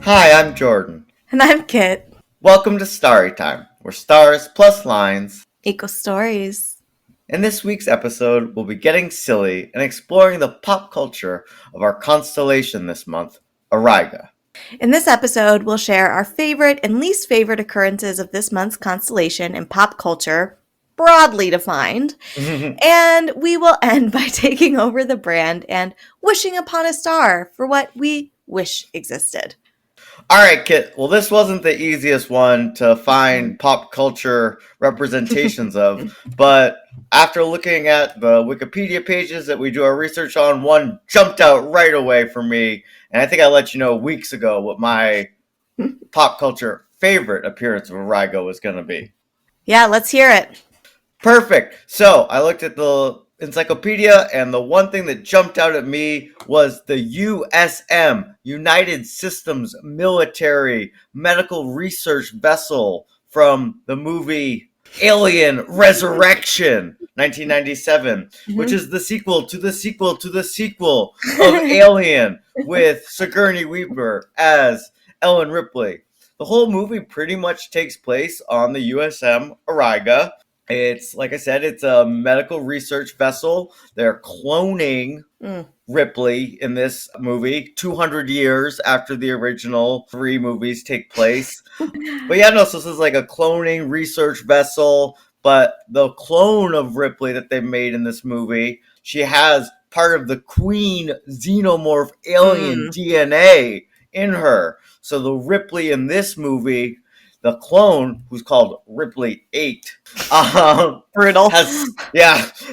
Hi, I'm Jordan. And I'm Kit. Welcome to Starry Time, where stars plus lines. Eco Stories. In this week's episode, we'll be getting silly and exploring the pop culture of our constellation this month, Auriga. In this episode, we'll share our favorite and least favorite occurrences of this month's constellation in pop culture, broadly defined. And we will end by taking over the brand and wishing upon a star for what we wish existed. All right, Kit. Well, this wasn't the easiest one to find pop culture representations of, but after looking at the Wikipedia pages that we do our research on, one jumped out right away for me. And I think I let you know weeks ago what my pop culture favorite appearance of Auriga was going to be. Yeah, let's hear it. Perfect. So I looked at the encyclopedia, and the one thing that jumped out at me was the USM, United Systems Military Medical Research Vessel, from the movie Alien Resurrection, 1997, which is the sequel to the sequel to the sequel of Alien, with Sigourney Weaver as Ellen Ripley. The whole movie pretty much takes place on the USM Auriga. It's, like I said, it's a medical research vessel. They're cloning Ripley in this movie 200 years after the original 3 movies take place. But yeah, no, so this is like a cloning research vessel. But the clone of Ripley that they made in this movie, she has part of the queen xenomorph alien DNA in her. So the Ripley in this movie, the clone, who's called Ripley 8, Brutal. has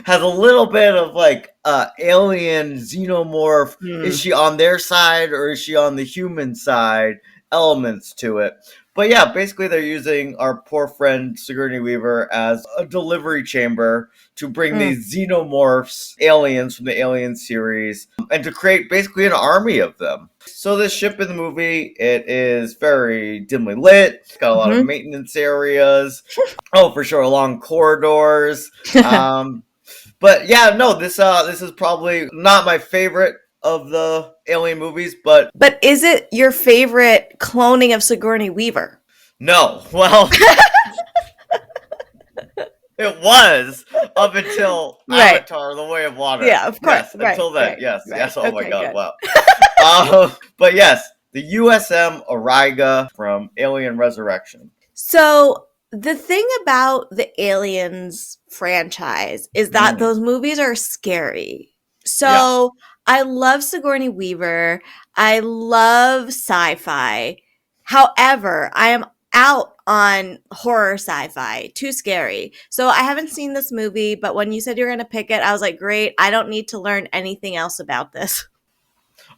a little bit of like alien xenomorph. Is she on their side or is she on the human side elements to it? But yeah, basically they're using our poor friend Sigourney Weaver as a delivery chamber to bring these xenomorphs, aliens from the Alien series, and to create basically an army of them. So this ship in the movie, it is very dimly lit. It's got a lot of maintenance areas. Oh, for sure, long corridors. But yeah, no, this is probably not my favorite of the Alien movies, but is it your favorite cloning of Sigourney Weaver? no. Well, it was up until Avatar: The Way of Water. Yeah, of course. Yes, until then, yes. Oh okay, my God, good. wow. But yes, the USM Auriga from Alien Resurrection. So the thing about the Aliens franchise is that those movies are scary. So I love Sigourney Weaver. I love sci-fi. However, I am out on horror sci-fi. Too scary. So I haven't seen this movie, but when you said you were going to pick it, I was like, great. I don't need to learn anything else about this.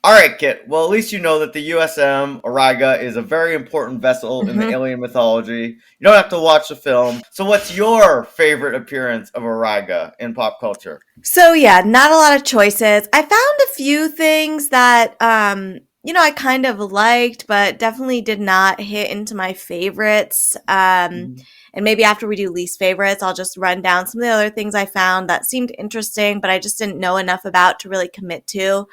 All right, Kit. Well, at least you know that the USM Auriga is a very important vessel in the alien mythology. You don't have to watch the film. So what's your favorite appearance of Auriga in pop culture? So yeah, not a lot of choices. I found a few things that I kind of liked, but definitely did not hit into my favorites. And maybe after we do least favorites, I'll just run down some of the other things I found that seemed interesting, but I just didn't know enough about to really commit to.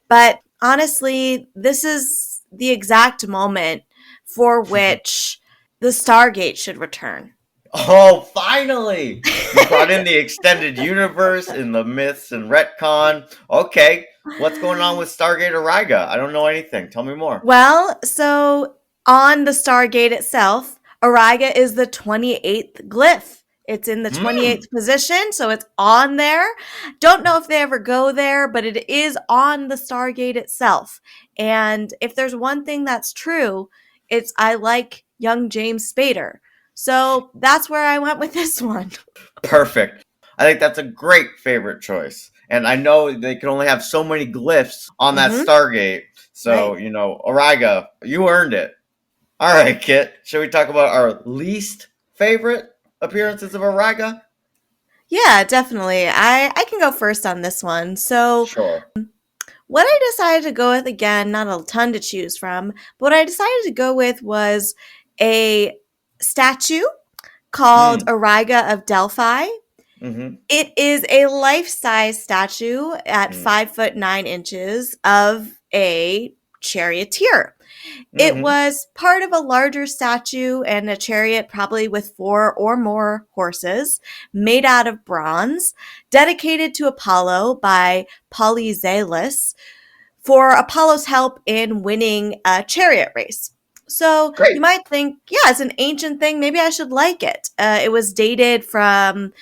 But honestly, this is the exact moment for which the Stargate should return. Oh, finally! You brought in the extended universe in the myths and retcon. Okay, what's going on with Stargate Auriga? I don't know anything. Tell me more. Well, so on the Stargate itself, Auriga is the 28th glyph. It's in the 28th position, so it's on there. Don't know if they ever go there, but it is on the Stargate itself. And if there's one thing that's true, it's I like young James Spader. So that's where I went with this one. Perfect. I think that's a great favorite choice. And I know they can only have so many glyphs on that Stargate. So, Auriga, you earned it. All right, Kit. Shall we talk about our least favorite appearances of Auriga? Yeah, definitely. I can go first on this one. So Sure. what I decided to go with, again, not a ton to choose from, but what I decided to go with was a statue called Auriga of Delphi. It is a life-size statue at 5'9" of a charioteer. It Mm-hmm. was part of a larger statue and a chariot, probably with 4 or more horses, made out of bronze, dedicated to Apollo by Polyzaeus for Apollo's help in winning a chariot race. So you Great. might think, yeah, it's an ancient thing. Maybe I should like it. It was dated from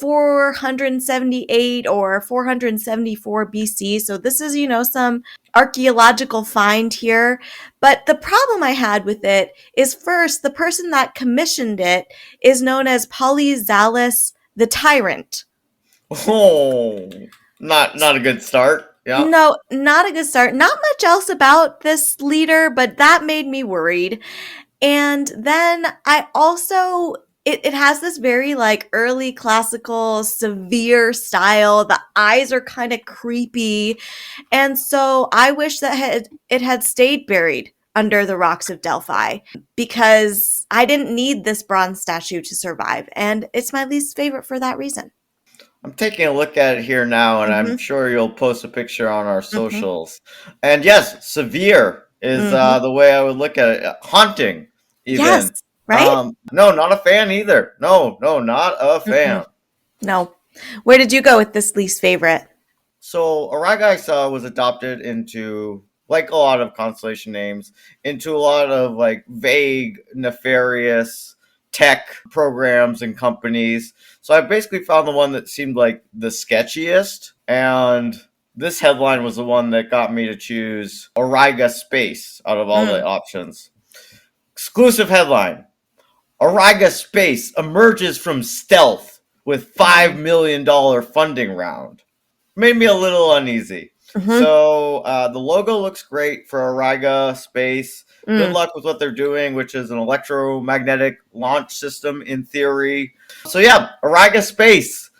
478 or 474 BC. So this is, some archaeological find here. But the problem I had with it is first, the person that commissioned it is known as Polyzaeus the Tyrant. Oh, not a good start. Yeah. No, not a good start. Not much else about this leader, but that made me worried. And then I also it has this very like early classical severe style. The eyes are kind of creepy. And so I wish that it had stayed buried under the rocks of Delphi because I didn't need this bronze statue to survive. And it's my least favorite for that reason. I'm taking a look at it here now, and I'm Mhm. sure you'll post a picture on our Mhm. socials. And yes, severe is Mhm. the way I would look at it. Haunting, Yes, even. right? No, not a fan either. No, no, not a Mm-mm. fan. No. Where did you go with this least favorite? So Auriga I saw was adopted into, like a lot of Constellation names, into a lot of like vague, nefarious tech programs and companies. So I basically found the one that seemed like the sketchiest, and this headline was the one that got me to choose Auriga Space out of all the Mm. options. Exclusive headline: Auriga Space emerges from stealth with Mm. $5 million funding round. Made me a little uneasy. Mhm. So the logo looks great for Auriga Space. Good Mm. luck with what they're doing, which is an electromagnetic launch system in theory. So yeah, Auriga Space.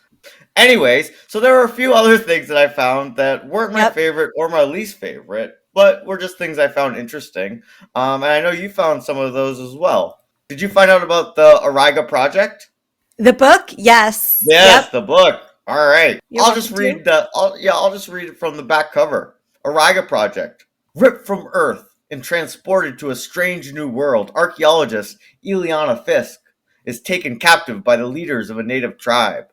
Anyways, so there were a few other things that I found that weren't my Yep. favorite or my least favorite, but were just things I found interesting. And I know you found some of those as well. Did you find out about the Auriga project? The book? Yes. Yes, Yep. the book. All right. You want me to? I'll just read it from the back cover. Auriga Project. Ripped from Earth and transported to a strange new world, archaeologist Eliana Fisk is taken captive by the leaders of a native tribe.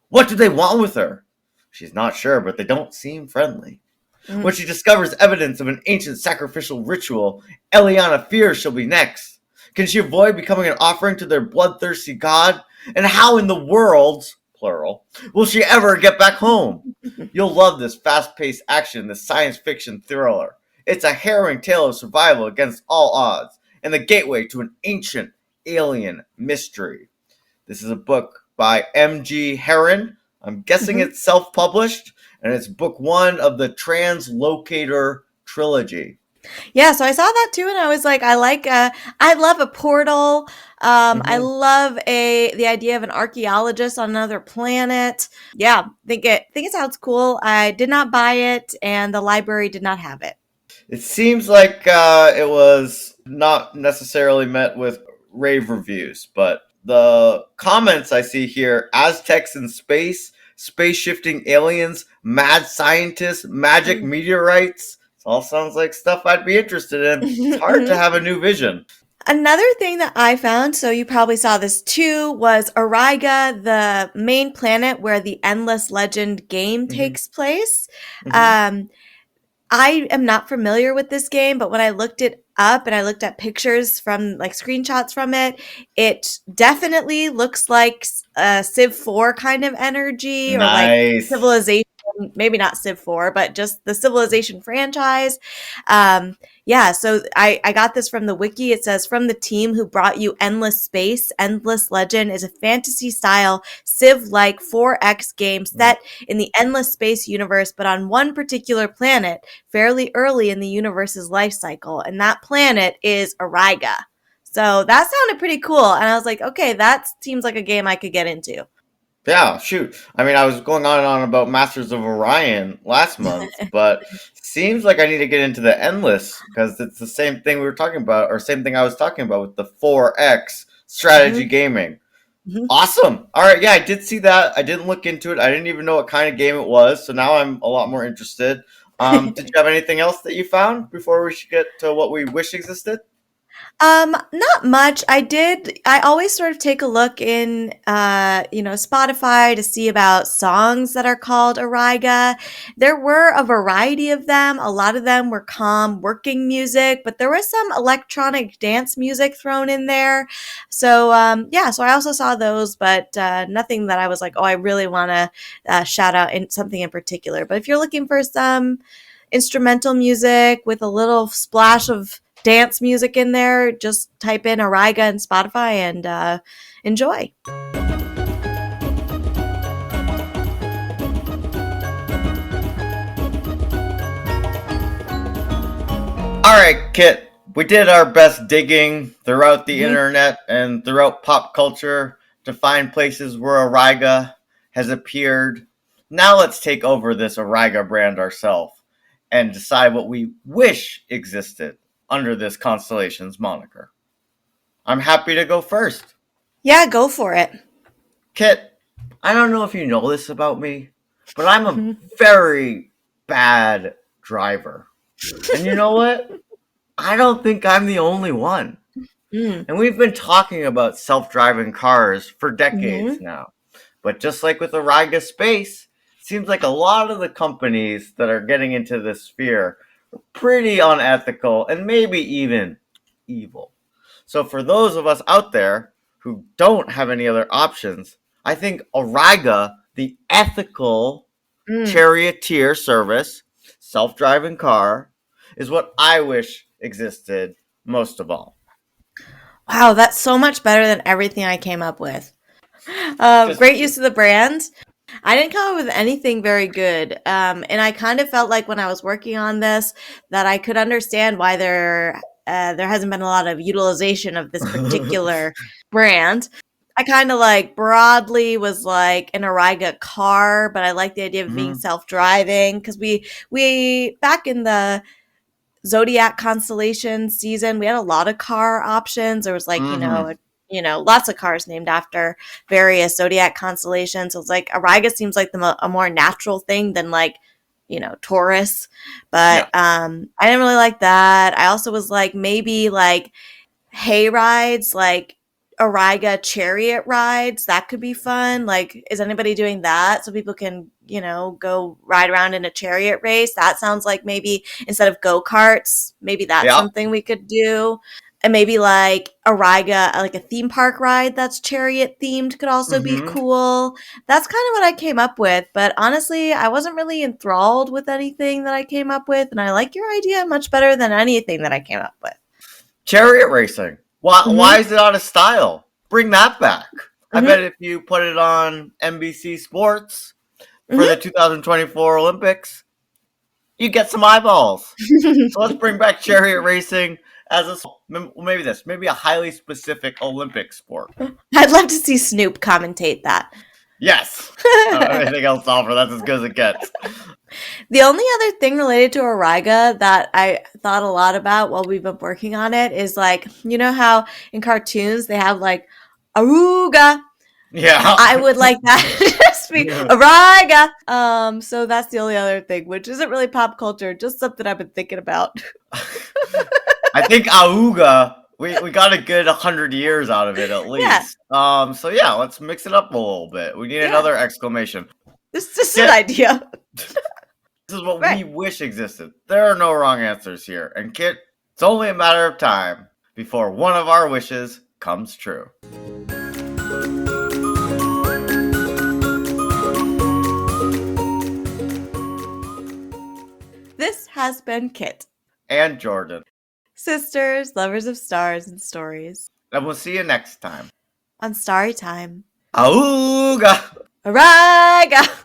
What do they want with her? She's not sure, but they don't seem friendly. When Mm. she discovers evidence of an ancient sacrificial ritual, Eliana fears she'll be next. Can she avoid becoming an offering to their bloodthirsty god? And how in the world, plural, will she ever get back home? You'll love this fast paced action, this science fiction thriller. It's a harrowing tale of survival against all odds, and the gateway to an ancient alien mystery. This is a book by M.G. Herron. I'm guessing Mhm. it's self published, and it's book one of the Translocator trilogy. Yeah, so I saw that too, and I was like, I love a portal. I Mm-hmm. love the idea of an archaeologist on another planet. Yeah, think it sounds cool. I did not buy it, and the library did not have it. It seems like it was not necessarily met with rave reviews, but the comments I see here: Aztecs in space, space shifting aliens, mad scientists, magic Mm. meteorites. It all sounds like stuff I'd be interested in. It's hard to Mhm. have a new vision. Another thing that I found, so you probably saw this too, was Auriga, the main planet where the Endless Legend game Mm-hmm. takes place. Mm-hmm. Um, I am not familiar with this game, but when I looked it up and I looked at pictures from like screenshots from it, it definitely looks like a Civ 4 kind of energy or like Nice. Civilization, maybe not Civ 4, but just the Civilization franchise. Um, yeah, so I got this from the wiki. It says from the team who brought you Endless Space, Endless Legend is a fantasy style Civ like 4X game set in the Endless Space universe, but on one particular planet fairly early in the universe's life cycle, and that planet is Auriga. So that sounded pretty cool, and I was like, okay, that seems like a game I could get into. Yeah, shoot. I mean, I was going on and on about Masters of Orion last month, but seems like I need to get into the Endless because it's the same thing we were talking about, or same thing I was talking about with the 4X strategy Hmm. gaming. Hmm. Awesome. All right, yeah, I did see that. I didn't look into it. I didn't even know what kind of game it was, so now I'm a lot more interested. Did you have anything else that you found before we should get to what we wish existed? Not much. I always sort of take a look in, Spotify to see about songs that are called Auriga. There were a variety of them. A lot of them were calm working music, but there was some electronic dance music thrown in there. So, yeah, so I also saw those, but nothing that I was like, oh, I really want to shout out in something in particular. But if you're looking for some instrumental music with a little splash of dance music in there, just type in Auriga in Spotify and enjoy. All right, Kit. We did our best digging throughout the Mhm. internet and throughout pop culture to find places where Auriga has appeared. Now let's take over this Auriga brand ourselves and decide what we wish existed under this Constellation's moniker. I'm happy to go first. Yeah, go for it. Kit, I don't know if you know this about me, but I'm a Mhm. very bad driver. And you know what? I don't think I'm the only one. Mm. And we've been talking about self driving cars for decades Mhm. now. But just like with Auriga Space, it seems like a lot of the companies that are getting into this sphere are pretty unethical and maybe even evil. So for those of us out there who don't have any other options, I think Auriga, the ethical Mm. charioteer service, self driving car, is what I wish existed most of all. Wow, that's so much better than everything I came up with. Just Great use of the brand. I didn't come up with anything very good. And I kind of felt like when I was working on this that I could understand why there hasn't been a lot of utilization of this particular brand. I kind of like broadly was like an Auriga car, but I like the idea of being Mhm, self-driving because we back in the Zodiac constellation season, we had a lot of car options. There was like, mhm, lots of cars named after various Zodiac constellations. So it's like Auriga seems like a more natural thing than like, Taurus. But yeah. I didn't really like that. I also was like, maybe like hay rides, like Auriga chariot rides. That could be fun. Like, is anybody doing that so people can, go ride around in a chariot race? That sounds like maybe instead of go karts, maybe that's Yeah. something we could do. And maybe like Auriga, like a theme park ride that's chariot themed could also be Mhm. cool. That's kind of what I came up with. But honestly, I wasn't really enthralled with anything that I came up with. And I like your idea much better than anything that I came up with. Chariot racing. Why Mm-hmm. is it out of style? Bring that back. I bet Mm-hmm. if you put it on NBC Sports for the Mm-hmm. 2024 Olympics, you get some eyeballs. So let's bring back chariot racing as maybe a highly specific Olympic sport. I'd love to see Snoop commentate that. Yes. Anything else, Oliver? That's as good as it gets. The only other thing related to Auriga that I thought a lot about while we've been working on it is like, you know how in cartoons they have like Aruga. Yeah. I would like that to just be Auriga. So that's the only other thing, which isn't really pop culture, just something I've been thinking about. I think Auga, we got a good 100 years out of it at Yeah, least. So yeah, let's mix it up a little bit. We need yeah. another exclamation. This is just an Kit, idea. this is what Right. we wish existed. There are no wrong answers here. And Kit, it's only a matter of time before one of our wishes comes true. This has been Kit. And Jordan. Sisters, lovers of stars and stories. And we'll see you next time. On Starry Time. Auga! Auriga!